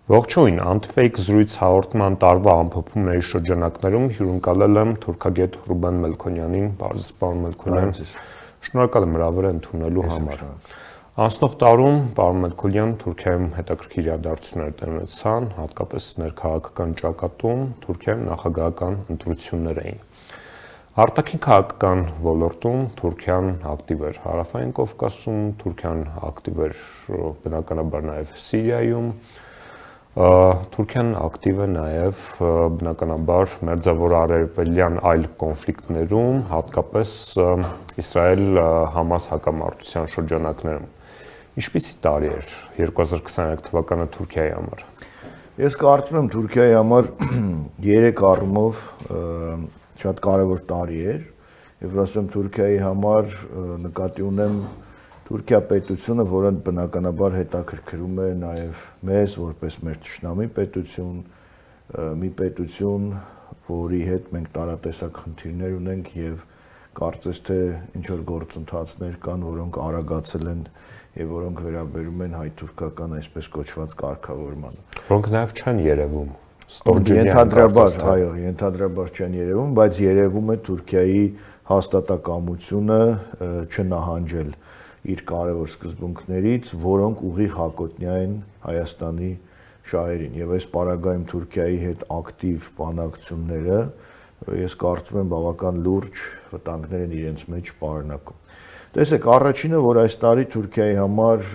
Ողջույն, Anti-Fake զրույց հաղորդման տարվա ամփոփումների շրջանակներում հյուրընկալել եմ թուրքագետ Ռուբեն Մելքոնյանին, պարոն Մելքոնյան, շնորհակալ եմ հրավերը ընդունելու համար։ Անցնող տարում, պարոն Մելքոնյան, Թուրքիայում հետաքրքիր իրադարձություններ տեղի ունեցան, հատկապես ներքաղաքական ճակատում, Թուրքիայում նախագահական ընտրություններ էին։ Արտաքին քաղաքական ոլորտում Թուրքիան ակտիվ էր Հարավային Կովկասում, Թուրքիան ակտիվ էր բնականաբար նաև Սիրիայում, Թուրքիան ակտիվ է նաև բնականաբար մերձավոր-արևելյան այլ կոնֆլիկտներում, հատկապես Իսրայել-Համաս հակամարտության շրջանակներում։ Ինչպիսի տարի էր 2023 թվականը Թուրքիայի համար։ Ես կարծում եմ Թուրքիայի համար 3 առումով շատ կարևոր տարի էր, եւ ասում Թուրքիայի համար նկատի ունեմ Թուրքիա պետությունը, որը բնականաբար հետաքրքրում է նաև մեզ, որպես մեր ճշնամի պետություն, մի պետություն, որի հետ մենք տարատեսակ խնդիրներ ունենք եւ կարծես թե ինչ որ գործընթացներ կան, որոնք արագացել են եւ որոնք վերաբերում են հայ-թուրքական այսպես կոչված կարգավորմանը։ Որոնք նաև չեն երևում։ Ենթադրաբար, այո, ենթադրաբար չեն երևում, բայց երևում է Թուրքիայի հաստատակամությունը չնահանջել իր կարևոր սկզբունքներից, որոնք ուղիղ հակոտնյա են Հայաստանի շահերին։ Եվ այս պարագայում Թուրքիայի հետ ակտիվ բանակցությունները, ես կարծում եմ բավական լուրջ վտանգներ են իրենց մեջ պարունակում։ Տեսեք, առաջինը, որ այս տարի Թուրքիայի համար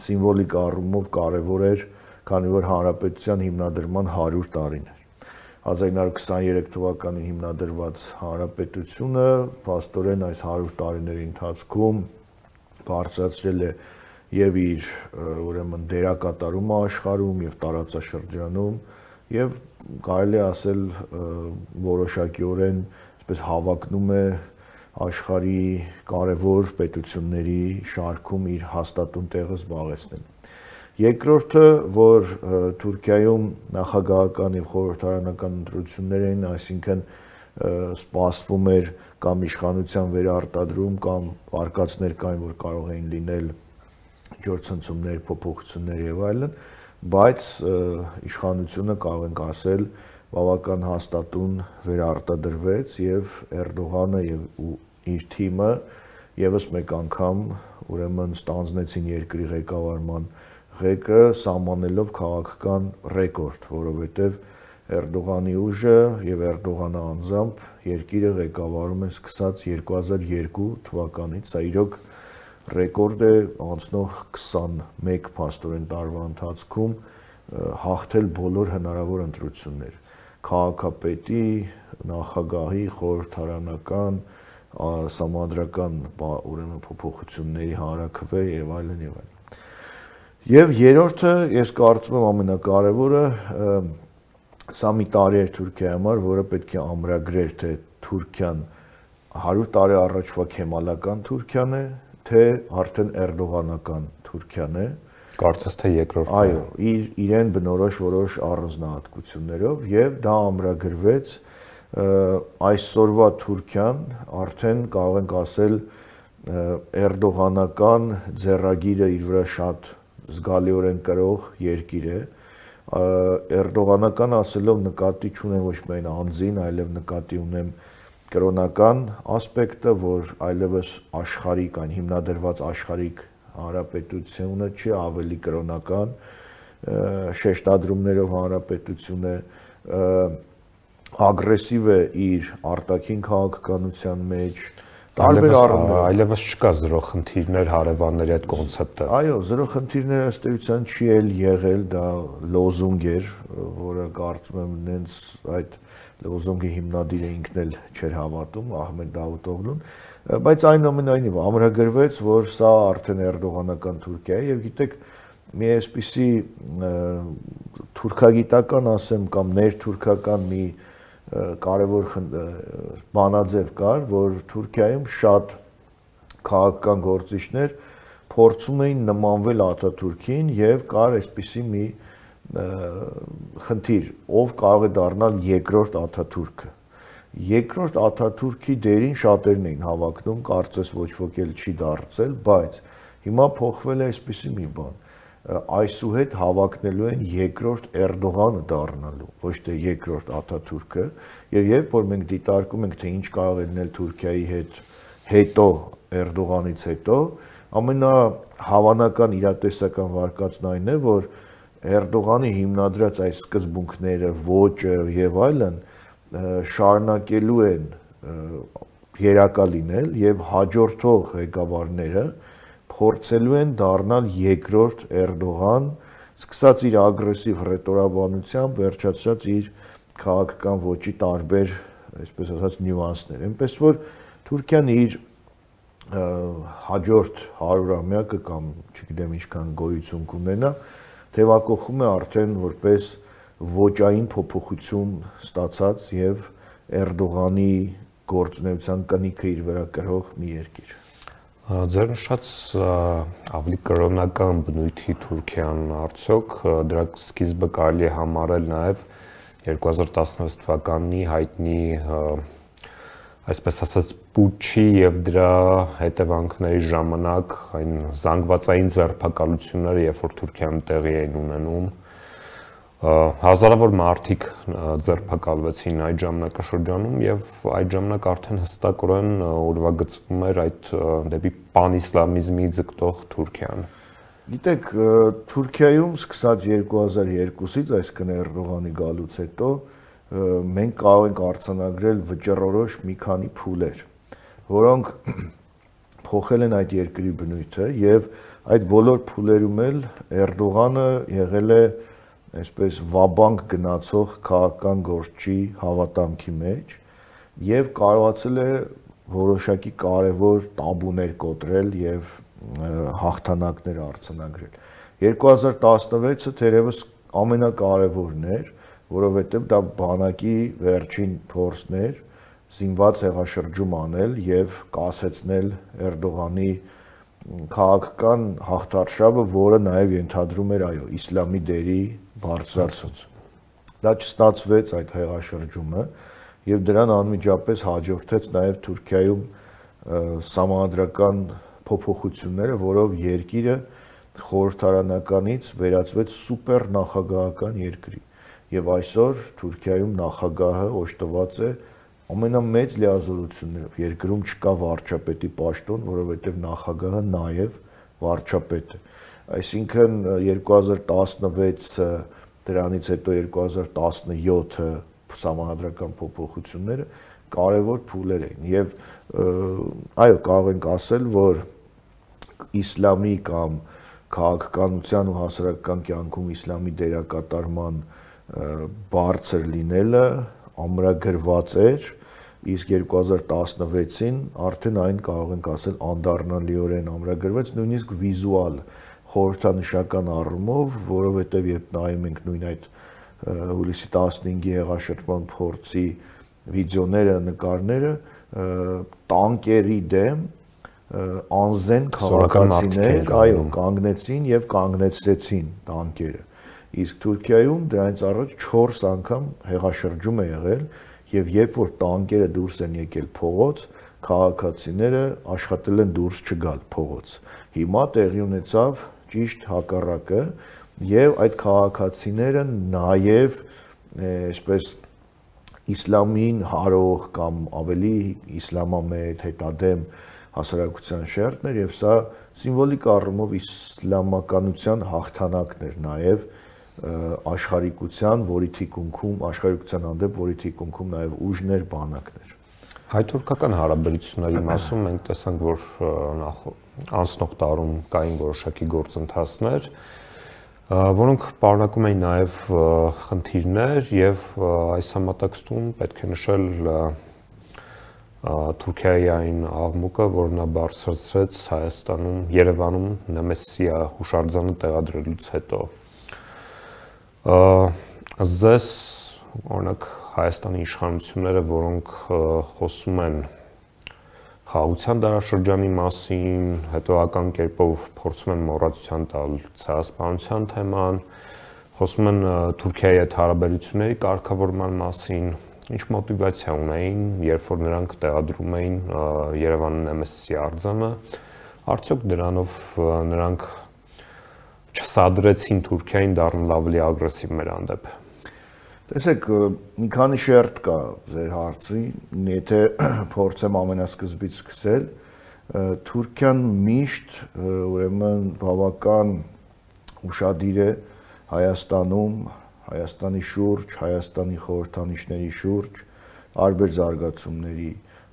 սիմվոլիկ առումով կարևոր էր, քանի որ հանրապետության հիմնադրման 100 տարին էր։ 1923 թվականին հիմնադրված հանրապետությունը փաստորեն այս 100 տարիների ընթացքում բարձրացրել է եւ իր ուրեմն դերակատարումը աշխարհում եւ տարածաշրջանում եւ կարելի է ասել որոշակիորեն այսպես հավակնում է աշխարհի կարևոր պետությունների շարքում իր հաստատուն տեղը զբաղեցնել։ Երկրորդը, որ Թուրքիայում նախագահական եւ խորհրդարանական ընտրություններ էին, այսինքն սպասվում էր կամ իշխանության վերարտադրում կամ արկածներ կային, որ կարող էին լինել ջորցնցումներ, փոփոխություններ եւ այլն, բայց իշխանությունը կարող ենք ասել բավական հաստատուն վերարտադրվեց եւ Էրդողանը եւ իր թիմը եւս մեկ անգամ ուրեմն ստանձնեցին երկրի ղեկավարման ղեկը սահմանելով քաղաքական ռեկորդ, որովհետեւ Էրդողանի ուժը եւ Էրդողանը անձամբ երկիրը ղեկավարում են սկսած 2002 թվականից, սա իրոք ռեկորդ է անցնող 21 փաստորեն տարվա ընթացքում հաղթել բոլոր հնարավոր ընտրություններ, քաղաքապետի, նախագահի, խորհրդարանական, սահմանադրական ուրեմն փոփոխությունների հանրաքվե եւ այլն եւ այլն։ Եվ երրորդը, ես կարծում եմ ամենակարևորը, սա մի տարի էր Թուրքիայի համար, որը պետք է ամրագրեր, թե Թուրքիան 100 տարի առաջվա քեմալական Թուրքիան է, թե արդեն էրդողանական Թուրքիան է։ Կարծես թե երկրորդն է։ Այո, իրեն բնորոշ որոշ առանձնահատկություններով եւ դա ամրագրվեց այսօրվա Թուրքիան արդեն կարող ենք ասել էրդողանական ձեռագիրը իր վրա շատ զգալիորեն կրող երկիր է։ Էրդողանական ասելով նկատի չունեմ ոչ միայն անձին, այլև նկատի ունեմ կրոնական ասպեկտը, որ այլևս աշխարհիկ այն հիմնադրված աշխարհիկ հանրապետությունը չի ավելի կրոնական, շեշտադրումներով հանրապետություն է, ագրեսիվ է իր արտաքին քաղաքականության մեջ, տարբեր առումներով։ Այլևս չկա զրո խնդիրներ հարևանների այդ կոնցեպտը։ Այո, զրո խնդիրները ըստ էության չի էլ եղել, դա լոզունգ էր, որը կարծում եմ նենց այդ լոզունգի հիմնադիրը ինքն էլ չէր հավատում, Ահմեդ Դավուտօղլուն, բայց այնուամենայնիվ ամրագրվեց, որ սա արդեն էրդողանական Թուրքիա է եւ գիտեք, մի այսպիսի թուրքագիտական ասեմ կամ ներթուրքական մի կարևոր բանաձև կար, որ Թուրքիայում շատ քաղաքական գործիչներ փորձում էին նմանվել Աթաթուրքին եւ կար այսպիսի մի խնդիր, ով կարող է դառնալ երկրորդ Աթաթուրքը։ Երկրորդ Աթաթուրքի դերին շատերն էին հավակնում, կարծես ոչ ոք էլ չի դարձել, բայց հիմա փոխվել է այսպիսի մի բան։ այսուհետ հավակնելու են երկրորդ Էրդողանը դառնալու, ոչ թե երկրորդ Աթաթուրքը, եւ երբ որ մենք դիտարկում ենք, թե ինչ կարող է լինել Թուրքիայի հետ հետո Էրդողանից հետո, ամենահավանական իրատեսական վարկածն այն է, որ Էրդողանի հիմնադրած այս սկզբունքները, ոճը եւ այլն շարունակելու են երակա լինել եւ հաջորդող ղեկավարները փորձելու են դառնալ երկրորդ Էրդողան, սկսած իր ագրեսիվ ռետորաբանությամբ, վերջացած իր քաղաքական ոճի տարբեր, այսպես ասած, նյուանսներ։ Այնպես որ Թուրքիան իր հաջորդ 100-ամյակը կամ չգիտեմ ինչքան գոյություն կունենա, թևակողում է արդեն որպես ոճային փոփոխություն ստացած եւ Էրդողանի գործունեության կնիքը իր վրա կրող մի երկիր։ Ձեր նշած ավելի կրոնական բնույթի Թուրքիան արդյոք դրա սկիզբը կարելի է համարել նաև 2016 թվականի հայտնի այսպես ասած պուչի եւ դրա հետևանքների ժամանակ այն զանգվածային ձերբակալությունները, երբ որ Թուրքիայում տեղի էին ունենում, հազարավոր մարդիկ ձերբակալվեցին այդ ժամանակաշրջանում եւ այդ ժամանակ արդեն հստակորեն ուրվագծվում էր այդ դեպի պանիսլամիզմի ձգտող Թուրքիան։ Գիտեք, Թուրքիայում սկսած 2002-ից, այսինքն Էրդողանի գալուց հետո, մենք կարող ենք արձանագրել վճռորոշ մի քանի փուլեր, որոնք փոխել են այդ երկրի բնույթը եւ այդ բոլոր փուլերում էլ Էրդողանը եղել է այսպես վաբանկ գնացող քաղաքական գործչի հավատամքի մեջ եւ կարողացել է որոշակի կարևոր տաբուներ կոտրել եւ հաղթանակներ արձանագրել։ 2016-ը թերևս ամենակարևորն էր, որովհետեւ դա բանակի վերջին փորձն էր զինված հեղաշրջում անել եւ կասեցնել Էրդողանի քաղաքական հաղթարշավը, որը նաեւ ենթադրում էր իսլամի դերի բարձրացում։ Դա չստացվեց այդ հեղաշրջումը եւ դրան անմիջապես հաջորդեց նաեւ Թուրքիայում սահմանադրական փոփոխությունները, որով երկիրը խորհրդարանականից վերածվեց սուպեր նախագահական երկրի։ Եվ այսօր Թուրքիայում նախագահը օժտված է ամենամեծ լիազորություններով։ Երկրում չկա վարչապետի պաշտոն, որովհետև նախագահը նաև վարչապետ է։ Այսինքն 2016-ը, դրանից հետո 2017-ը սահմանադրական փոփոխությունները կարևոր փուլեր էին։ Եվ այո, կարող ենք ասել, որ իսլամի կամ քաղաքականության ու հասարակական կյանքում իսլամի դերակատարման բարձր լինելը ամրագրված էր, իսկ 2016-ին արդեն այն կարող ենք ասել անդառնալիորեն ամրագրվեց, նույնիսկ վիզուալ խորհրդանշական առումով, որովհետև երբ նայում ենք նույն այդ հուլիսի 15-ի հեղաշրջման փորձի վիդեոները, նկարները, տանկերի դեմ անզեն քաղաքացիներ, այո, կանգնեցին եւ կանգնեցրեցին տանկերը։ Իսկ Թուրքիայում դրանից առաջ 4 անգամ հեղաշրջում է եղել եւ երբ որ տանկերը դուրս են եկել փողոց, քաղաքացիները աշխատել են դուրս չգալ փողոց։ Հիմա տեղի ունեցավ ճիշտ հակառակը եւ այդ քաղաքացիները նաեւ այսպես իսլամին հարող կամ ավելի իսլամամետ հետադեմ հասարակության շերտներ եւ սա սիմվոլիկ առումով իսլամականության հաղթանակն էր նաեւ աշխարհիկության, որի թիկունքում աշխարհիկության հանդեպ, որի թիկունքում նաեւ ուժներ, բանակներ։ Հայ-թուրքական հարաբերությունների մասում մենք տեսանք, որ անցնող տարում կային որոշակի գործընթացներ, որոնք պարունակում էին նաև խնդիրներ եւ այս համատեքստում պետք է նշել Թուրքիայի այն աղմուկը, որ նա բարձրացրեց Հայաստանում, Երևանում Նեմեսիա հուշարձանը տեղադրելուց հետո։ Ձեզ օրինակ Հայաստանի իշխանությունները, որոնք խոսում են խաղաղության դարաշրջանի մասին, հետևական կերպով փորձում են մոռացության տալ ցեղասպանության թեման, խոսում են Թուրքիայի հետ հարաբերությունների կարգավորման մասին, ինչ մոտիվացիա ունեին, երբ որ նրանք տեղադրում էին Երևանի Նեմեսիա արձանը, արդյոք դրանով նրանք չսադրեցին Թուրքիային դառնալ ավելի ագրեսիվ մեր հանդեպ։ Տեսեք, մի քանի շերտ կա ձեր հարցին, եթե փորձեմ ամենասկզբից սկսել, Թուրքիան միշտ ուրեմն բավական ուշադիր է Հայաստանում, Հայաստանի շուրջ, Հայաստանի խորհրդանիշների շուրջ, տարբեր զարգացումների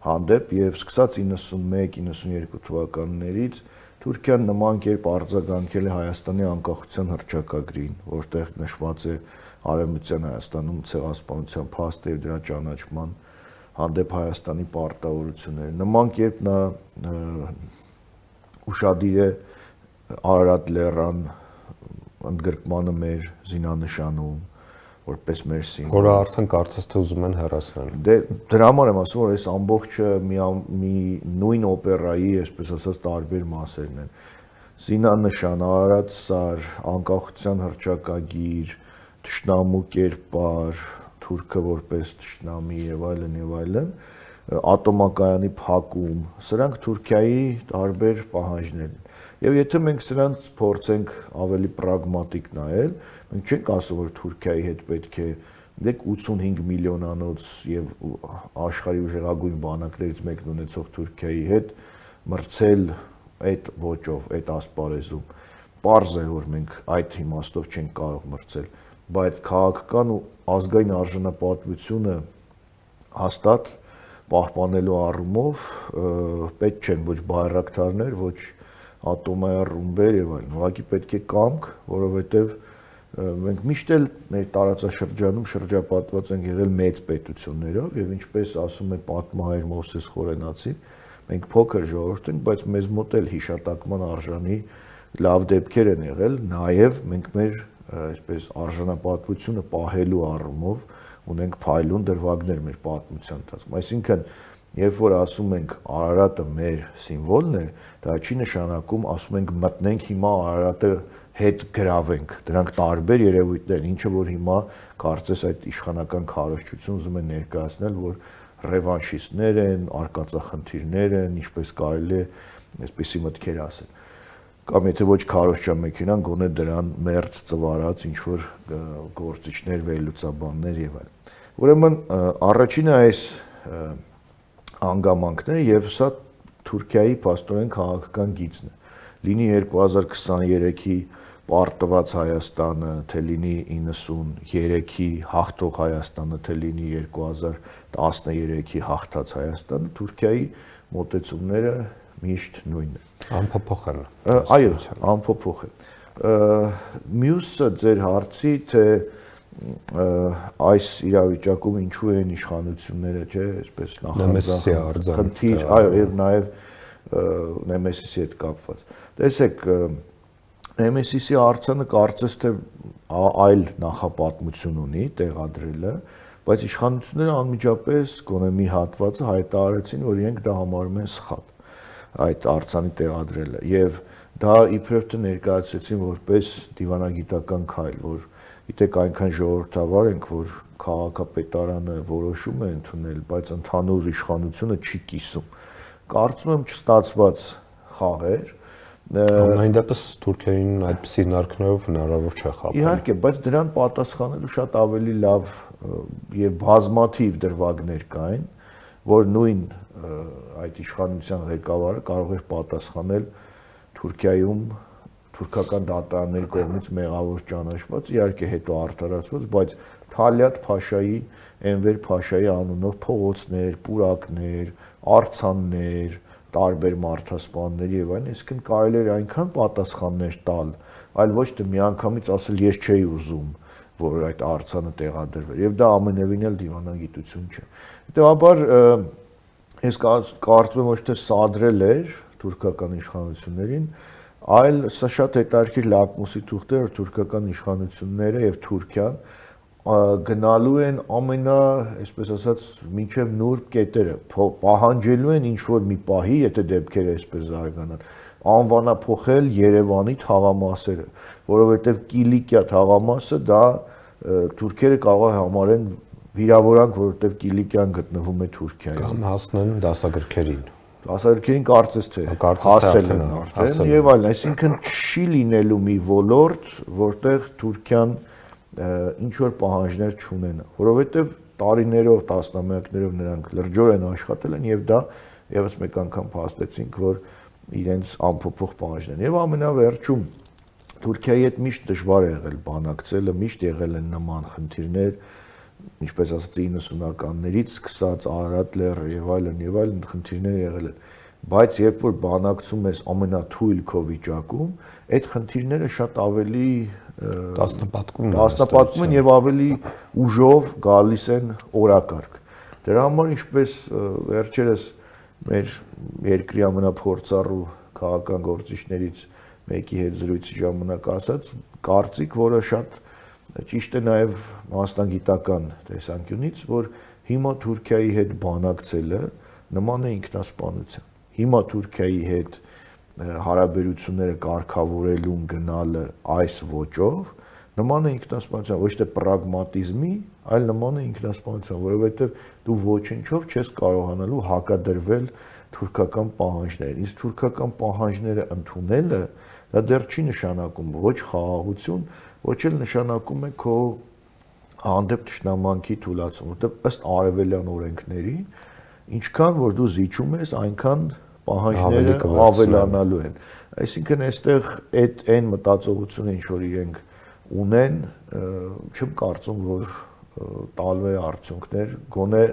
հանդեպ եւ սկսած 91-92 թվականներից Թուրքիան նման կերպ արձագանքել է Հայաստանի անկախության հռչակագրին, որտեղ նշված է Արևմտյան Հայաստանում ցեղասպանության փաստը եւ դրա ճանաչման հանդեպ Հայաստանի պարտավորությունները։ Նման կերպ նա ուշադիր է Արարատ լեռան ընդգրկմանը մեր զինանշանում, որպես մեր սիմվոլ։ Որը արդեն կարծես թե ուզում են հեռացնել։ Դե դրա համար եմ ասում, որ այս ամբողջը մի նույն օպերայի, այսպես ասած, տարբեր մասերն են։ Զինանշան, Արարատ սար, անկախության հռչակագիր, թշնամու կերպար, Թուրքը որպես թշնամի եւ այլն, ատոմակայանի փակում, սրանք Թուրքիայի տարբեր պահանջներ են։ Եվ եթե մենք սրանց փորձենք ավելի պրագմատիկ նայել, մենք չենք ասում, որ Թուրքիայի հետ պետք է 85 միլիոնանոց եւ աշխարհի ուժեղագույն բանակներից մեկն ունեցող Թուրքիայի հետ մրցել այդ ոճով, այդ ասպարեզում։ Պարզ է, որ մենք այդ իմաստով չենք կարող մրցել, բայց քաղաքական ու ազգային արժանապատվությունը հաստատ պահպանելու առումով պետք չեն ոչ բայրակտարներ, ոչ ատոմային ռումբեր եւ այլն։ Ուղղակի պետք է կամք, որովհետեւ մենք միշտ էլ մեր տարածաշրջանում շրջապատված ենք եղել մեծ պետություններով եւ ինչպես ասում է պատմահայր Մովսես Խորենացին, մենք փոքր ժողովուրդ ենք, բայց մեզ մոտ էլ հիշատակման արժանի լավ դեպքեր են եղել, նաեւ մենք մեր այսպես արժանապատվությունը պահելու առումով ունենք փայլուն դրվագներ մեր պատմության ընթացքում։ Այսինքն, երբ որ ասում ենք Արարատը մեր սիմվոլն է, դա չի նշանակում ասում ենք մտնենք հիմա Արարատը հետ գրավենք։ Դրանք տարբեր երևույթներ են, ինչը որ հիմա կարծես այդ իշխանական քարոզչություն ուզում են ներկայացնել, որ ռևանշիստներ են, արկածախնդիրներ են, ինչպես կարելի է այսպիսի մտքեր ասել։ Կամ եթե ոչ քարոզչամեքենան, գոնե դրան մերձ ծվարած ինչ որ գործիչներ, վերլուծաբաններ եւ այլն։ Ուրեմն առաջինը այս հանգամանքն է եւ սա Թուրքիայի փաստորեն քաղաքական գիծն է։ Լինի 2023-ի պարտված Հայաստանը, թե լինի 93-ի հաղթող Հայաստանը, թե լինի 2013-ի հաղթած Հայաստանը, Թուրքիայի մոտեցումները միշտ նույնն է։ Անփոփոխ են։ Այո, անփոփոխ է։ Մյուսը ձեր հարցի, թե այս իրավիճակում ինչու են իշխանությունները, չէ, այսպես նախանձախնդիր, խնդիր, այո, եւ նաեւ Նեմեսիսի հետ կապված։ Տեսեք, Նեմեսիսի արձանը կարծես թե այլ նախապատմություն ունի տեղադրելը, բայց իշխանությունները անմիջապես գոնե մի հատվածը հայտարարեցին, որ իրենք դա համարում են սխալ այդ արձանի տեղադրելը եւ դա իբրև թե ներկայացրեցին որպես դիվանագիտական քայլ, որ գիտեք այնքան ժողովրդավար ենք, որ քաղաքապետարանը որոշում է ընդունել, բայց ընդհանուր իշխանությունը չի կիսում։ Կարծում եմ չստացված խաղ էր։ Ամենայն դեպս Թուրքիային այդպիսի հնարքներով հնարավոր չէ խաբել։ Իհարկե, բայց դրան պատասխանելու շատ ավելի լավ եւ բազմաթիվ դրվագներ կային, որ նույն այդ իշխանության ղեկավարը կարող էր պատասխանել Թուրքիայում թուրքական դատարանների կողմից մեղավոր ճանաչված, իհարկե հետո արդարացված, բայց Թալիատ Փաշայի, Էնվեր Փաշայի անունով փողոցներ, պուրակներ, արձաններ, տարբեր մարդասպանների եւ այլն, այսինքն կարելի էր այնքան պատասխաններ տալ, այլ ոչ թե միանգամից ասել ես չէի ուզում, որ այդ արձանը տեղադրվեր, եւ դա ամենևին էլ դիվանագիտություն չէ։ Հետեւաբար ես կարծում եմ ոչ թե սադրել էր թուրքական իշխանություններին, այլ սա շատ հետաքրքիր լակմուսի թուղթ է, որ թուրքական իշխանությունները եւ Թուրքիան գնալու են ամենա, այսպես ասած, մինչև նուրբ կետերը, պահանջելու են ինչ-որ մի պահի, եթե դեպքերը այսպես զարգանան, անվանափոխել Երևանի թաղամասերը, որովհետև Կիլիկիա թաղամասը դա թուրքերը կարող է համարեն վիրավորանք, որովհետև Կիլիկիան գտնվում է Թուրքիայում։ Կամ հասնեն դասագրքերին։ Ասարքերին կարծես թե հասել են արդեն եւ այլն, այսինքն չի լինելու մի ոլորտ, որտեղ Թուրքիան ինչ որ պահանջներ չունենա, որովհետեւ տարիներով, տասնամյակներով նրանք լրջորեն աշխատել են եւ դա եւս մեկ անգամ փաստեցինք, որ իրենց ամփոփող պահանջներ են։ Եվ ամենավերջում Թուրքիայի հետ միշտ դժվար է եղել բանակցելը, միշտ եղել են նման խնդիրներ, ինչպես ասած 90-ականներից սկսած Արարատ լեռը եւ այլն խնդիրներ եղել են, բայց երբ որ բանակցում ես ամենաթույլ քո վիճակում, այդ խնդիրները շատ ավելի դասնապատկում են եւ ավելի ուժով գալիս են օրակարգ։ Դրա համար ինչպես վերջերս մեր երկրի ամենափորձառու քաղաքական գործիչներից մեկի հետ զրույցի ժամանակ ասած կարծիք, որը շատ ճիշտ է նաև մասնագիտական տեսանկյունից, որ հիմա Թուրքիայի հետ բանակցելը նման է ինքնասպանության։ Հիմա Թուրքիայի հետ հարաբերությունները կարգավորելուն գնալը այս ոճով նման է ինքնասպանության, ոչ թե պրագմատիզմի, այլ նման է ինքնասպանության, որովհետև դու ոչինչով չես կարողանալու հակադրվել թուրքական պահանջներին։ Իսկ թուրքական պահանջները ընդունելը դա դեռ չի նշանակում ոչ խաղաղություն, ոչ էլ նշանակում է քո հանդեպ թշնամանքի թուլացում, որտեղ ըստ արևելյան օրենքների, ինչքան որ դու զիջում ես, այնքան պահանջները ավելանալու են։ Այսինքն այստեղ այն մտածողությունը, ինչ որ իրենք ունեն, չեմ կարծում, որ տալու է արդյունքներ, գոնե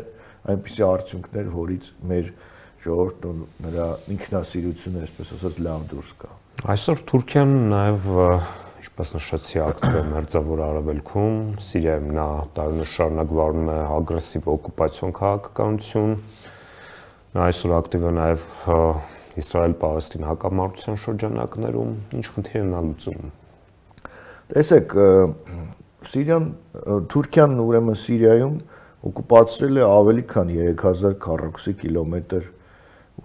այնպիսի արդյունքներ, որից մեր ժողովուրդն ու նրա ինքնասիրությունը, այսպես ասած, լավ դուրս գա։ Այսօր Թուրքիան նաև, ինչպես նշեցի, ակտիվ է Մերձավոր Արևելքում, Սիրիայում նա տարիներ շարունակ վարում է ագրեսիվ օկուպացիոն քաղաքականություն, նա այսօր ակտիվ է նաև Իսրայել-Պաղեստին հակամարտության շրջանակներում, ինչ խնդիր է նա լուծում։ Տեսեք, Թուրքիան ուրեմն Սիրիայում օկուպացրել է ավելի քան 3000 քառակուսի կիլոմետր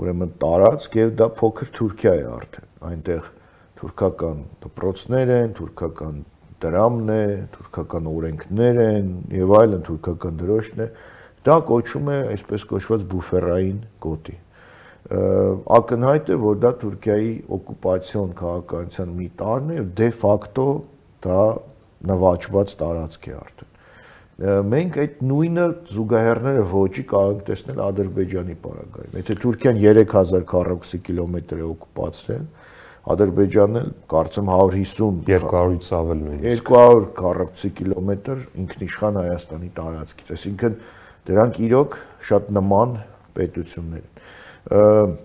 ուրեմն տարածք եւ դա փոքր Թուրքիա է արդեն։ Այնտեղ թուրքական դպրոցներ են, թուրքական դրամն է, թուրքական օրենքներ են եւ այլն, թուրքական դրոշն է։ Դա կոչվում է այսպես կոչված բուֆերային գոտի։ Ակնհայտ է, որ դա Թուրքիայի օկուպացիոն քաղաքականության մի տարրն է եւ դե ֆակտո դա նվաճված տարածք է արդեն։ Մենք այդ նույնը զուգահեռները ոչի կարող ենք տեսնել Ադրբեջանի պարագայում։ Եթե Թուրքիան 3000 քառակուսի կիլոմետր է օկուպացրել, Ադրբեջանն էլ կարծեմ 150 200-ից ավել նույնիսկ 200 քառակուսի կիլոմետր ինքնիշխան Հայաստանի տարածքից, այսինքն դրանք իրոք շատ նման պետություններ են։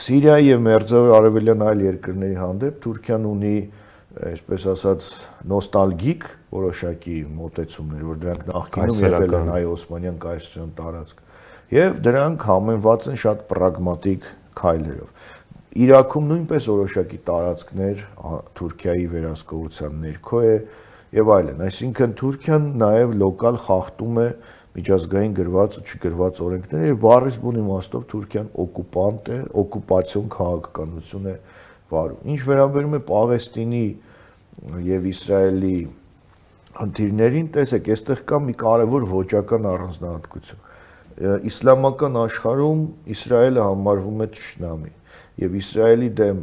Սիրիայի եւ Մերձավոր Արևելյան այլ երկրների հանդեպ Թուրքիան ունի այսպես ասած նոստալգիկ որոշակի մոտեցումներ, որ դրանք նախկինում եղել են այ Օսմանյան կայսրության տարածք, եւ դրանք համեմված են շատ պրագմատիկ քայլերով։ Իրաքում նույնպես որոշակի տարածքներ Թուրքիայի վերահսկողության ներքո է եւ այլն, այսինքն Թուրքիան նաեւ լոկալ խախտում է միջազգային գրված ու չգրված օրենքները եւ բառից բուն իմաստով Թուրքիան օկուպանտ է, օկուպացիոն քաղաքականություն է վարում։ Ինչ վերաբերում է Պաղեստինի եւ Իսրայելի խնդիրներին, տեսեք, այստեղ կա մի կարևոր ոճական առանձնահատկություն։ Իսլամական աշխարհում Իսրայելը համարվում է թշնամի եւ Իսրայելի դեմ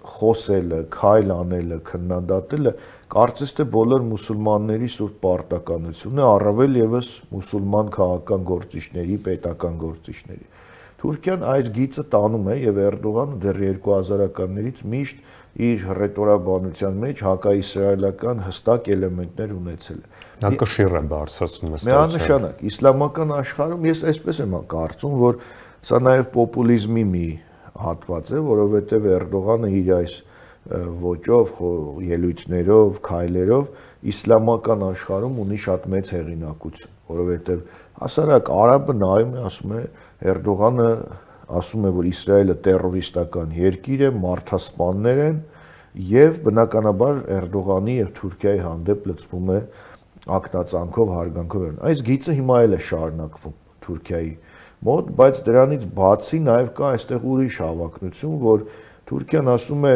խոսելը, քայլ անելը, քննադատելը կարծես թե բոլոր մուսուլմանների սուրբ պարտականությունն է, առավել եւս մուսուլման քաղաքական գործիչների, պետական գործիչների։ Թուրքիան այս գիծը տանում է եւ Էրդողանը դեռ 2000-ականներից միշտ իր ռետորաբանության մեջ հակաիսրայելական հստակ էլեմենտներ ունեցել է։ Դա կշիռ է բարձրացնում ըստ միանշանակ իսլամական աշխարհում ես այսպես եմ կարծում, որ սա նաեւ պոպուլիզմի մի հատված է, որովհետեւ Էրդողանը իր այս ոճով, ելույթներով, քայլերով իսլամական աշխարհում ունի շատ մեծ հեղինակություն, որովհետեւ հասարակ արաբը նայում է, ասում է Էրդողանը ասում է, որ Իսրայելը տերորիստական երկիր է, մարդասպաններ են եւ բնականաբար Էրդողանի եւ Թուրքիայի հանդեպ լծվում է ակնածանքով, հարգանքով։ Այս գիծը հիմա էլ է շարունակվում Թուրքիայի մոտ, բայց դրանից բացի նաեւ կա այստեղ ուրիշ հավակնություն, որ Թուրքիան ասում է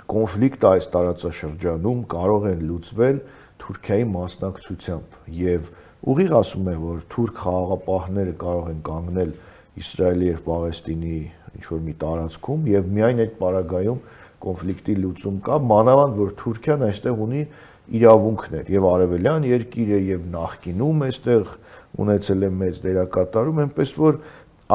կոնֆլիկտը այս տարածաշրջանում կարող է լուծվել Թուրքիայի մասնակցությամբ եւ ուղիղ ասում է, որ թուրք խաղաղապահները կարող են կանգնել Իսրայելի եւ Պաղեստինի ինչ որ մի տարածքում եւ միայն այդ պարագայում կոնֆլիկտի լուծում կա, մանավանդ որ Թուրքիան այստեղ ունի իրավունքներ եւ արևելյան երկիր է եւ նախկինում այստեղ ունեցել է մեծ դերակատարում, այնպես որ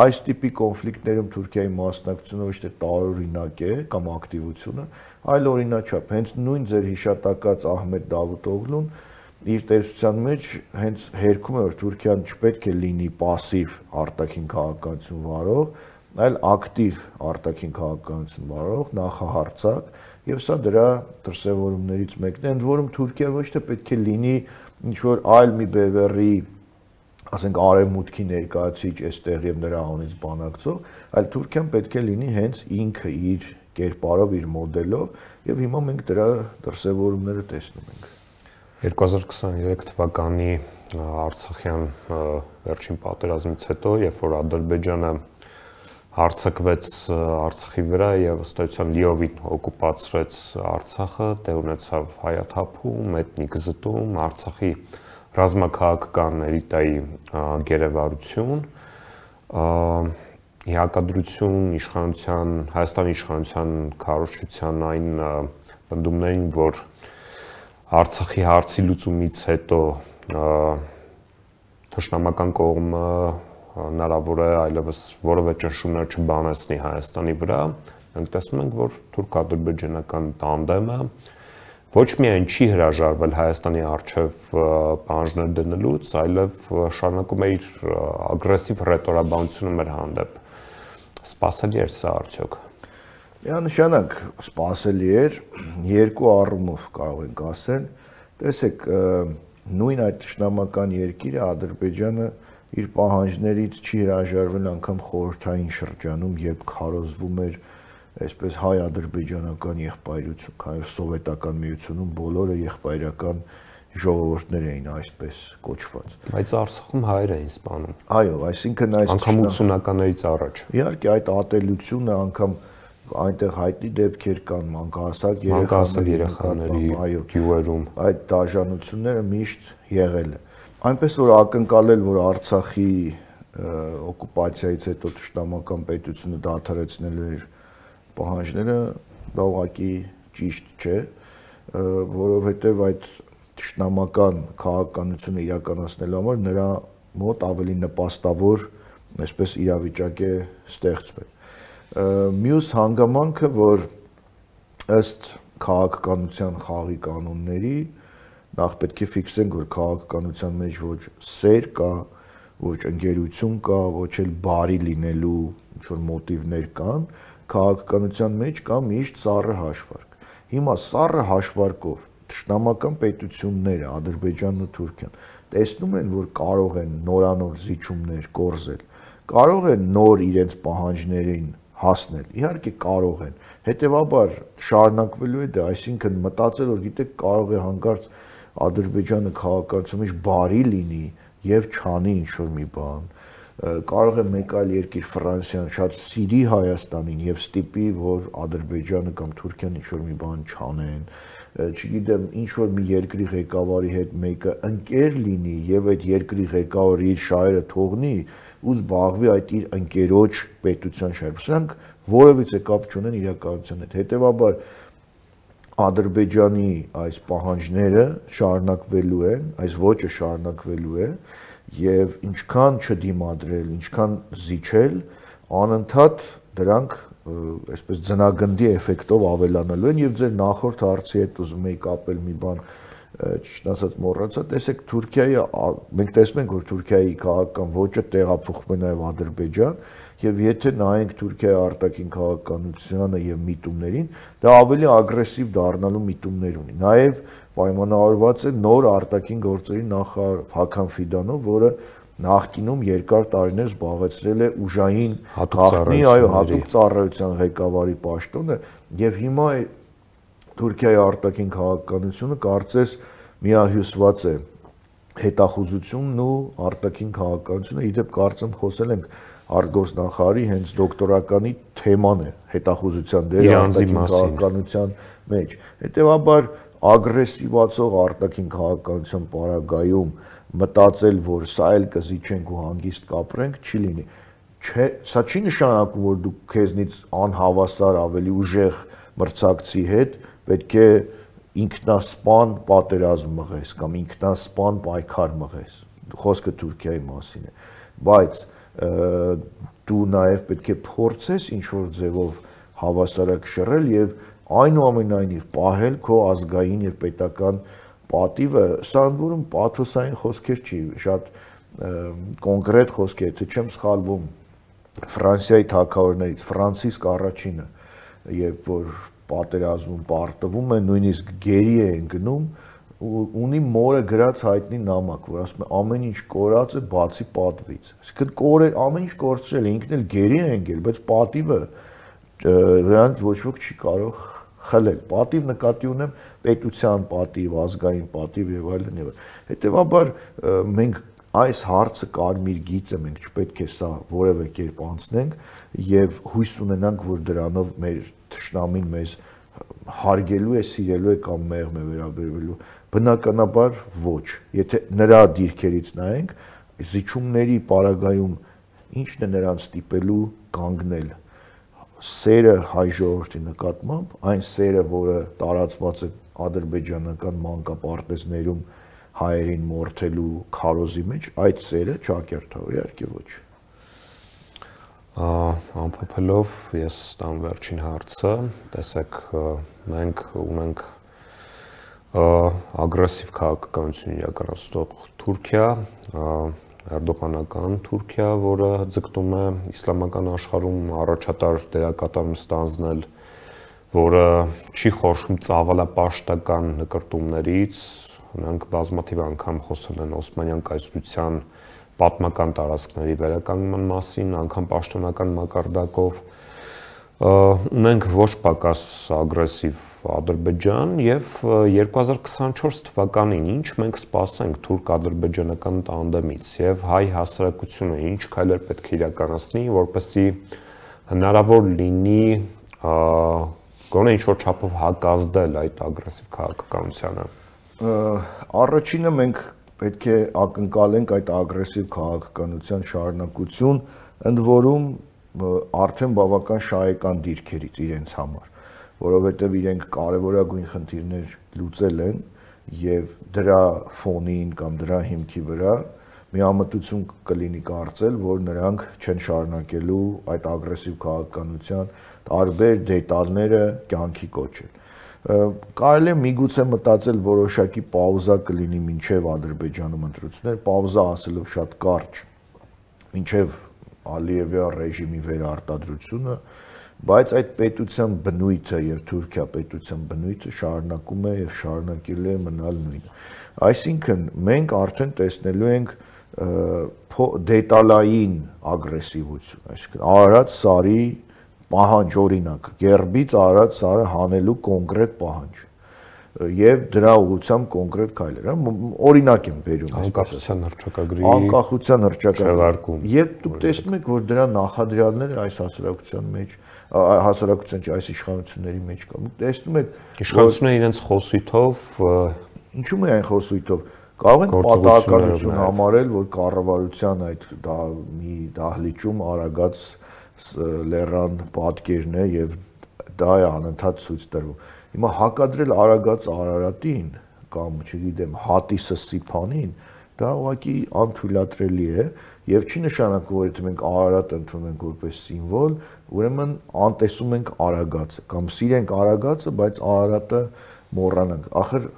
այս տիպի կոնֆլիկտներում Թուրքիայի մասնակցությունը ոչ թե տարօրինակ է կամ ակտիվությունը, այլ օրինաչափ, հենց նույն ձեր հիշատակած Ահմեդ Դավուտօղլուն իր տեսության մեջ հենց հերքում է որ Թուրքիան չպետք է լինի пассив արտաքին քաղաքականություն վարող, այլ ակտիվ արտաքին քաղաքականություն վարող, նախահարցակ, եւ սա դրա դրսևորումներից մեկն է, ընդ որում Թուրքիան ոչ թե պետք է լինի ինչ որ այլ մի բևեռի, ասենք արևմուտքի ներկայացիչ այստեղ եւ նրա անունից բանակցող, այլ Թուրքիան պետք է լինի հենց ինքը իր կերպարով, իր մոդելով եւ հիմա մենք դրա դրսևորումները տեսնում ենք։ 2023 թվականի Արցախյան վերջին պատերազմից հետո, երբ որ Ադրբեջանը հարձակվեց Արցախի վրա եւ ըստ էության լիովին օկուպացրեց Արցախը, տեղ ունեցավ հայաթափում, էթնիկ զտում, Արցախի ռազմաքաղաքական էլիտայի գերեվարություն, հակադրություն իշխանության, Հայաստանի իշխանության քարոզչության այն բնդումներին, որ Արցախի հարցի լուծումից հետո թշնամական կողմը հնարավոր է այլևս որևէ ճնշումներ չբանեցնի Հայաստանի վրա, մենք տեսնում ենք, որ թուրք-ադրբեջանական տանդեմը ոչ միայն չի հրաժարվել Հայաստանի առջև պահանջներ դնելուց, այլև շարունակում է իր ագրեսիվ ռետորաբանությունը մեր հանդեպ։ Սպասելի էր սա արդյոք։ Միանշանակ սպասելի էր, երկու առումով կարող ենք ասել, տեսեք, նույն այդ թշնամական երկիրը Ադրբեջանը իր պահանջներից չի հրաժարվել անգամ խորհրդային շրջանում, երբ քարոզվում էր այսպես հայ-ադրբեջանական եղբայրություն, քանի սովետական միությունում բոլորը եղբայրական ժողովուրդներ էին այսպես կոչված։ Բայց Արցախում հայեր էին սպանում։ Այո, այսինքն այս անգամ 80-ականներից առաջ։ Իհարկե այդ ատելությունը անգամ այնտեղ հայտնի դեպքեր կան մանկահասակ երեխաների գյուղերում։ Այդ դաժանությունները միշտ եղել է։ Այնպես որ ակնկալել, որ Արցախի օկուպացիայից հետո թշնամական պետությունը դադարեցնելու իր պահանջները, դա ուղղակի ճիշտ չէ, որովհետև այդ թշնամական քաղաքականությունը իրականացնելու համար նրա մոտ ավելի նպաստավոր, այսպես իրավիճակ է ստեղծվել։ Մյուս հանգամանքը, որ ըստ քաղաքականության խաղի կանոնների նախ պետք է ֆիքսենք, որ քաղաքականության մեջ ոչ սեր կա, ոչ ընկերություն կա, ոչ էլ բարի լինելու ինչ-որ մոտիվներ կան, քաղաքականության մեջ կա միշտ սառը հաշվարկ։ Հիմա սառը հաշվարկով թշնամական պետությունները, Ադրբեջանն ու Թուրքիան, տեսնում են, որ կարող են նորանոր զիջումներ կորզել, կարող են նոր իրենց պահանջներին հասնել, իհարկե կարող են, հետևաբար շարունակվելու է դա, այսինքն մտածել, որ գիտեք, կարող է հանկարծ Ադրբեջանը քաղաքականության մեջ բարի լինի եւ չանի ինչ-որ մի բան, կարող է մեկ այլ երկիր Ֆրանսիան շատ սիրի Հայաստանին եւ ստիպի, որ Ադրբեջանը կամ Թուրքիան ինչ-որ մի բան չանեն, չգիտեմ, ինչ-որ մի երկրի ղեկավարի հետ մեկը ընկեր լինի եւ այդ երկրի ղեկավարը իր շահերը թողնի ու զբաղվի այդ իր ընկերոջ պետության շահերով։ Սրանք որևիցե կապ չունեն իրականության հետ։ Հետևաբար Ադրբեջանի այս պահանջները շարունակվելու են, այս ոճը շարունակվելու է եւ ինչքան չդիմադրել, ինչքան զիջել, անընդհատ դրանք այսպես ձնագնդի էֆեկտով ավելանալու են եւ ձեր նախորդ հարցի հետ ուզում եի կապել մի բան, ճիշտ ասած մոռացա, տեսեք Թուրքիայի, մենք տեսնում ենք, որ Թուրքիայի քաղաքական ոճը տեղափոխվում է նաեւ Ադրբեջան եւ եթե նայենք Թուրքիայի արտաքին քաղաքականությանը եւ միտումներին, դա ավելի ագրեսիվ դառնալու միտումներ ունի։ Նաեւ պայմանավորված է նոր արտաքին գործերի նախարար Հական Ֆիդանով, որը նախկինում երկար տարիներ զբաղեցրել է ուժային գաղտնի, այո, հատուկ ծառայության ղեկավարի պաշտոնը եւ հիմա Թուրքիայի արտաքին քաղաքականությունը կարծես միահյուսված է հետախուզությունն ու արտաքին քաղաքականությունը, իդեպ կարծեմ խոսել ենք արտգործնախարարի հենց դոկտորականի թեման է հետախուզության դերը արտաքին քաղաքականության մեջ։ Հետևաբար ագրեսիվացող արտաքին քաղաքականության պարագայում մտածել, որ սա էլ կզիջենք ու հանգիստ կապրենք, չի լինի։ չէ, սա չի նշանակում, որ դու քեզնից անհավասար ավելի ուժեղ մրցակցի հետ պետք է ինքնասպան պատերազմ մղես կամ ինքնասպան պայքար մղես։ Խոսքը Թուրքիայի մասին է, բայց դու նաև պետք է փորձես ինչ-որ ձևով հավասարակշռել եւ այնուամենայնիվ պահել քո ազգային եւ պետական պատիվը, սա ընդ որում պաթոսային խոսքեր չի, շատ կոնկրետ խոսքեր, թե չեմ սխալվում, Ֆրանսիայի թագավորներից Ֆրանցիսկ առաջինը, երբ որ պատերազմում պարտվում է, նույնիսկ գերի է ընկնում, ունի մորը գրած հայտնի նամակ, որ ասում է ամեն ինչ կորած է բացի պատվից։ Այսինքն ամեն ինչ կորցրել է, ինքն էլ գերի է ընկել, բայց պատիվը նրան ոչ ոք չի կարող խլել։ Պատիվ նկատի ունեմ պետության պատիվ, ազգային պատիվ եւ այլն եւ այլն։ Հետեւաբար մենք այս հարցը կարմիր գիծը մենք չպետք է սա որևէ կերպ անցնենք եւ հույս ունենանք, որ դրանով մեր թշնամին մեզ հարգելու է, սիրելու է կամ մեղմ է վերաբերվելու։ Բնականաբար ոչ։ Եթե նրա դիրքերից նայենք, զիջումների պարագայում ինչն է նրանց ստիպելու կանգնել։ Սերը հայ ժողովրդի նկատմամբ, այն սերը, որը տարածված է ադրբեջանական մանկապարտեզներում հայերին մորթելու քարոզի մեջ, այդ սերը ճակերտավ, իհարկե ոչ։ Ամփոփելով ես տամ վերջին հարցը, տեսեք, մենք ունենք ագրեսիվ քաղաքականություն իրականացնող Թուրքիա, Էրդողանական Թուրքիա, որը ձգտում է իսլամական աշխարհում առաջատար դերակատարում ստանձնել, որը չի խորշում ծավալապաշտական նկրտումներից, նրանք բազմաթիվ անգամ խոսել են Օսմանյան կայսրության պատմական տարածքների վերականգնման մասին, անգամ պաշտոնական մակարդակով, ունենք ոչ պակաս ագրեսիվ Ադրբեջան եւ 2024 թվականին ինչ մենք սպասենք թուրք-ադրբեջանական տանդեմից եւ հայ հասարակությունը ինչ քայլեր պետք է իրականացնի, որպեսզի հնարավոր լինի գոնե ինչ-որ չափով հակազդել այդ ագրեսիվ քաղաքականությանը։ Առաջինը մենք պետք է ակնկալենք այդ ագրեսիվ քաղաքականության շարունակություն, ընդ որում արդեն բավական շահեկան դիրքերից իրենց համար, որովհետև իրենք կարևորագույն խնդիրներ լուծել են եւ դրա ֆոնին կամ դրա հիմքի վրա միամտություն կլինի կարծել, որ նրանք չեն շարունակելու այդ ագրեսիվ քաղաքականության տարբեր դետալները կյանքի կոչել։ Կարելի է միգուցե մտածել որոշակի պաուզա կլինի մինչև Ադրբեջանում ընտրություններ, պաուզա ասելով շատ կարճ, մինչև Ալիևյան ռեժիմի վերարտադրությունը, բայց այդ պետության բնույթը եւ Թուրքիա պետության բնույթը շարունակում է եւ շարունակել է մնալ նույնը։ Այսինքն մենք արդեն տեսնելու ենք դետալային ագրեսիվություն, այսինքն Արարատ Սարի պահանջ, օրինակ, Գերբից Արարատ Սարը հանելու կոնկրետ պահանջ եւ դրա ուղղությամբ կոնկրետ քայլեր, օրինակ եմ բերում, անկախության հռչակագրի չեղարկում։ Եվ դուք տեսնում եք, որ դրա նախադրյալները այս հասարակության այս իշխանությունների մեջ կա։ Դուք տեսնում եք, իշխանությունները իրենց խոսույթով, ինչու՞ միայն խոսույթով, կարող են պատահականություն համարել, որ կառավարության այդ մի դահլիճում արագած լեռան պատկերն է եւ դա է անընդհատ ցույց տրվում։ Հիմա հակադրել Արագած Արարատին կամ, չգիտեմ, Հատիսը Սիփանին, դա ուղղակի անթույլատրելի է եւ չի նշանակում, որ եթե մենք Արարատ ընդունենք որպես սիմվոլ, ուրեմն անտեսում ենք Արագածը կամ սիրենք Արագածը, բայց Արարատը մոռանանք։ Ախր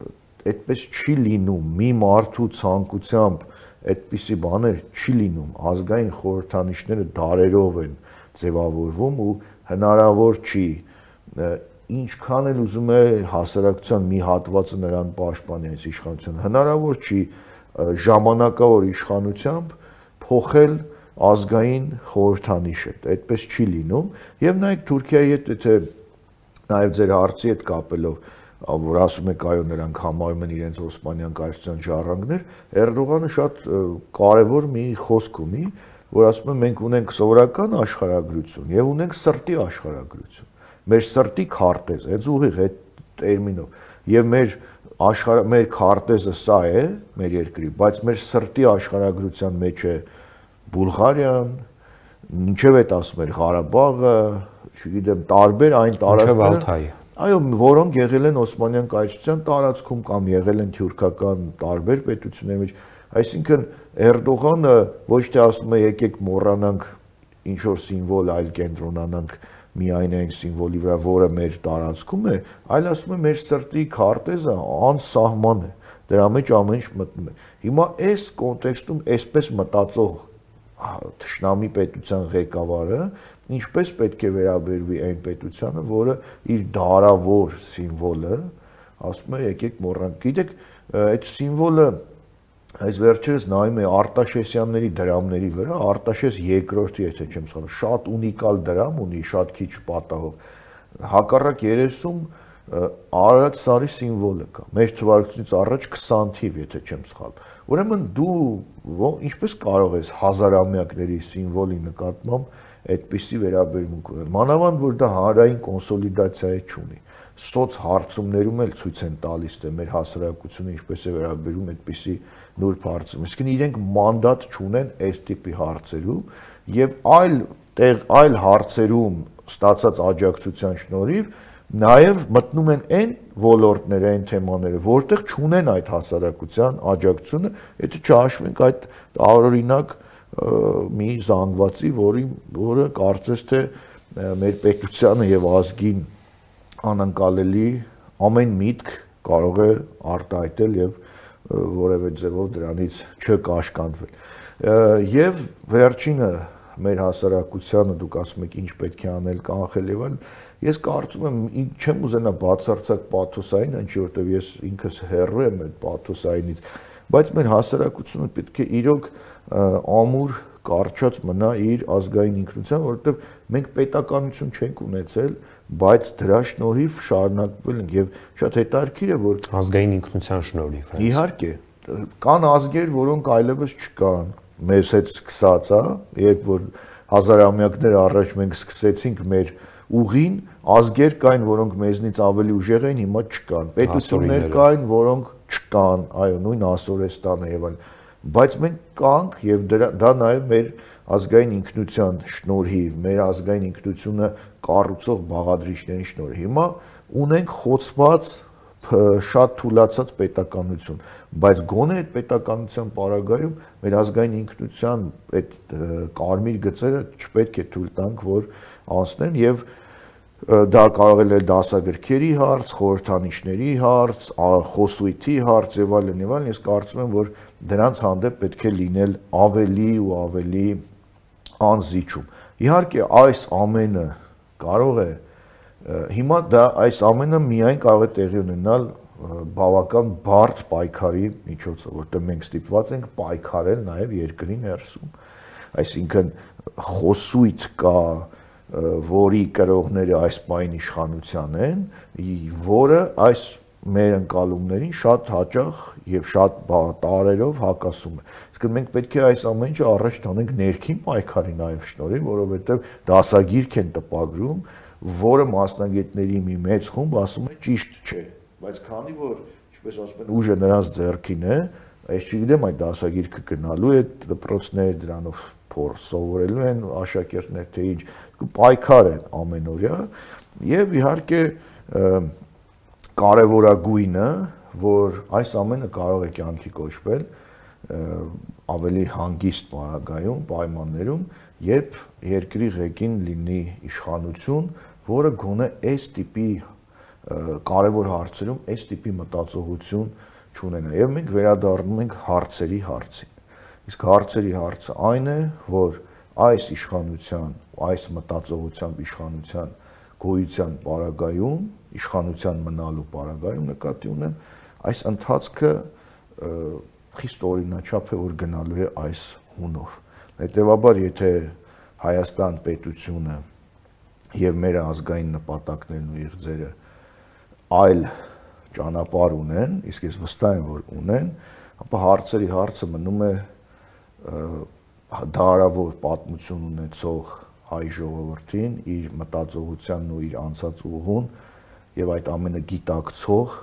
այդպես չի լինում, մի մարդու ցանկությամբ այդպիսի բաներ չի լինում, ազգային խորհրդանիշները դարերով են ձևավորվում ու հնարավոր չի ինչքան էլ ուզում է հասարակության մի հատվածը նրան պաշտպանի այս իշխանությունը, հնարավոր չի ժամանակավոր իշխանությամբ փոխել ազգային խորհրդանիշը, այդպես չի լինում եւ նայեք Թուրքիայի հետ, եթե նաեւ ձեր հարցի հետ կապելով, որ ասում եք այո նրանք համարում են իրենց Օսմանյան կայսրության ժառանգներ, Էրդողանը շատ կարեւոր մի խոսք ունի, որ ասում է մենք ունենք սովորական աշխարհագրություն եւ ունենք սրտի աշխարհագրություն։ Մեր սրտի քարտեզ, հենց ուղիղ այդ տերմինով, եւ մեր քարտեզը սա է, մեր երկրի, բայց մեր սրտի աշխարհագրության մեջ է Բուլղարիան, ինչև է ասում էր Ղարաբաղը, չգիտեմ, տարբեր այն տարածքները, այո, որոնք եղել են Օսմանյան կայսրության տարածքում կամ եղել են թյուրքական տարբեր պետությունների մեջ, այսինքն Էրդողանը ոչ թե ասում է եկեք մոռանանք ինչ որ սիմվոլ, այլ կենտրոնանանք միայն այն սիմվոլի վրա, որը մեր տարածքում է, այլ ասում է մեր սրտի քարտեզը անսահման է, դրա մեջ ամեն ինչ մտնում է։ Հիմա այս կոնտեքստում այսպես մտածող թշնամի պետության ղեկավարը ինչպես պետք է վերաբերվի այն պետությանը, որը իր դարավոր սիմվոլը, ասում է եկեք մոռանանք։ Գիտեք, այդ սիմվոլը այս վերջերս նայում է Արտաշեսյանների դրամների վրա, Արտաշես երկրորդի, եթե չեմ սխալվում, շատ ունիկալ դրամ ունի, շատ քիչ պատահող։ Հակառակ 30-ում Արարատ սարի սիմվոլը կա։ Մեր թվարկությունից առաջ 20 թիվ, եթե չեմ սխալվում։ Ուրեմն դու ինչպես կարող ես հազարամյակների սիմվոլի նկատմամբ այդպիսի վերաբերմունք ունենալ։ Մանավանդ որ դա հանրային կոնսոլիդացիա չունի։ Սոց հարցումներում էլ ցույց են տալիս, թե մեր հասարակությունը ինչպես է վերաբերում այդպիսի նուրբ հարցում։ Իսկ իրենք մանդատ չունեն այս տիպի հարցերում եւ այլ հարցերում ստացած աջակցության շնորհիվ նաև մտնում են այն ոլորտները, այն թեմաները, որտեղ չունեն այդ հասարակության աջակցությունը, եթե չհաշվենք այդ տարօրինակ մի զանգվածի, որը կարծես թե մեր պետությանը եւ ազգին անընկալելի ամեն միտք կարող է արտահայտել եւ որևէ ձևով դրանից չկաշկանդվել։ Եվ վերջինը մեր հասարակությանը դուք ասում եք ինչ պետք է անել, կանխել եւ այլն, ես կարծում եմ չեմ ուզենա բացարձակ պաթոսային, այնչ որտեվ ես ինքս հեռու եմ այդ պաթոսայինից, բայց մեր հասարակությունը պետք է իրոք ամուր կարճած մնա իր ազգային ինքնության, որովհետև մենք պետականություն չենք ունեցել, բայց դրա շնորհիվ շարունակվել ենք եւ շատ հետաքրքիր է, որ ազգային ինքնության շնորհիվ։ Իհարկե, կան ազգեր, որոնք այլևս չկան, մեզ հետ սկսած, երբ որ հազարամյակներ առաջ մենք սկսեցինք մեր ուղին, ազգեր կային, որոնք մեզնից ավելի ուժեղ էին, հիմա չկան։ Պետություններ կային, որոնք չկան, այո, նույն Ասորեստանը եւ այլն։ Բայց մենք կանք եւ դա նաեւ մեր ազգային ինքնության շնորհիվ, մեր ազգային ինքնությունը կառուցող բաղադրիչների շնորհիվ։ Հիմա ունենք խոցված շատ թուլացած պետականություն, բայց գոնե այդ պետականության պարագայում մեր ազգային ինքնության այդ կարմիր գծերը չպետք է թույլ տանք, որ անցնեն եւ դա կարող է լինել դասագրքերի հարց, խորհրդանիշների հարց, խոսույթի հարց եւ այլն եւ այլն, ես կարծում եմ, որ դրանց հանդեպ պետք է լինել ավելի ու ավելի անզիջում։ Իհարկե այս ամենը կարող է հիմա դա այս ամենը միայն կարող է տեղի ունենալ բավական բարդ պայքարի միջոցով, որտեղ մենք ստիպված ենք պայքարել նաև երկրի ներսում։ Այսինքն խոսույթ կա, որի կրողները այս պայն իշխանության են, որը այս մեր ընկալումներին շատ հաճախ եւ շատ տարերով հակասում է։ Իսկ մենք պետք է այս ամեն ինչը առաջ տանենք ներքին պայքարի նաև շնորհիվ, որովհետեւ դասագիրք են տպագրում, որը մասնագետների մի մեծ խումբ ասում է ճիշտ չէ, բայց քանի որ, ինչպես ասում են, ուժը նրանց ձեռքին է, այս չգիտեմ այդ դասագիրքը գնալու է դպրոցներ դրանով փոր սովորելու են աշակերտներ թե ինչ, պայքար են ամենօրյա եւ իհարկե կարևորագույնը, որ այս ամենը կարող է կյանքի կոչվել ավելի հանգիստ պարագայում, պայմաններում, երբ երկրի ղեկին լինի իշխանություն, որը գոնե այս տիպի կարևոր հարցերում այս տիպի մտածողություն չունենա։ Եվ մենք վերադառնում ենք հարցերի հարցին։ Իսկ հարցերի հարցը այն է, որ այս իշխանության, այս մտածողությամբ իշխանության գոյության պարագայում, իշխանության մնալու պարագայում նկատի ունեմ, այս ընթացքը խիստ օրինաչափ է, որ գնալու է այս հունով։ Հետևաբար, եթե Հայաստան պետությունը եւ մեր ազգային նպատակներն ու իղձերը այլ ճանապարհ ունեն, իսկ ես վստահ եմ, որ ունեն, ապա հարցերի հարցը մնում է դարավոր պատմություն ունեցող հայ ժողովրդին իր մտածողությանն ու իր անցած ուղուն եւ այդ ամենը գիտակցող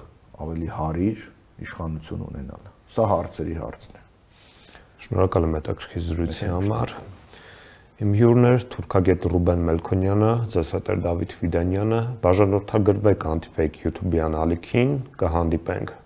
ավելի հարիր իշխանություն ունենալ։ Սա հարցերի հարցն է։ Շնորհակալ եմ հետաքրքիր զրույցի համար։ Իմ հյուրն էր թուրքագետ Ռուբեն Մելքոնյանը, ձեզ հետ էր Դավիթ Ֆիդանյանը, բաժանորդագրվեք Anti-Fake YouTube-յան ալիքին, կհանդիպենք